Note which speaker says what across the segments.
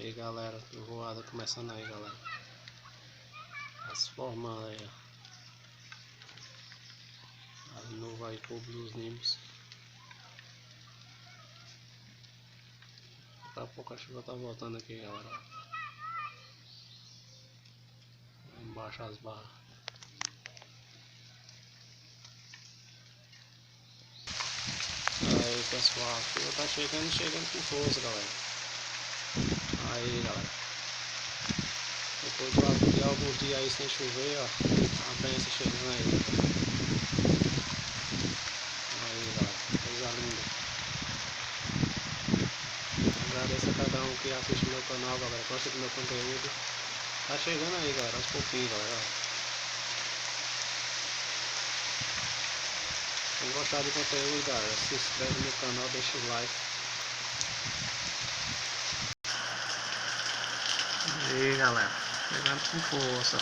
Speaker 1: Aí galera, trovoada começando aí galera. As formando aí, ó. As nuvens aí cobre os nimbos. Daqui a pouco a chuva tá voltando aqui galera. Embaixo as barras. Aí pessoal, a chuva tá chegando com força galera. Aí galera. Depois de alguns dias aí sem chover, ó. A benção chegando aí. Aí galera, coisa linda. Agradeço a cada um que assiste meu canal galera, gosta do meu conteúdo. Tá chegando aí galera, aos pouquinhos galera. Quem gostar do conteúdo galera, se inscreve no canal, deixa o like. Aí galera, chegando com força.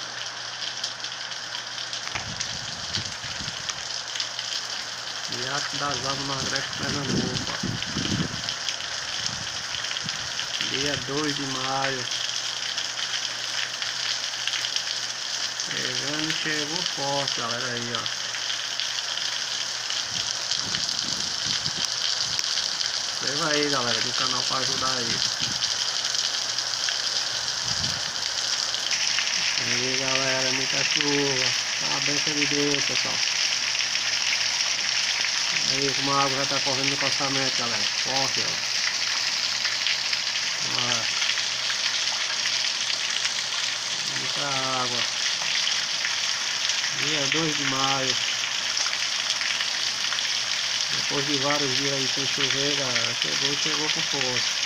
Speaker 1: Riacho das Águas no Agreste Pernambuco. Dia 2 de maio. Chegando e chegou forte galera aí ó. Inscreva aí galera do canal para ajudar aí. Aí galera, muita chuva. A benção de Deus pessoal. Aí como a água já tá correndo no calçamento galera. Forte ó. Muita água. Dia 2 de maio. Depois de vários dias aí sem chover galera. Chegou com força.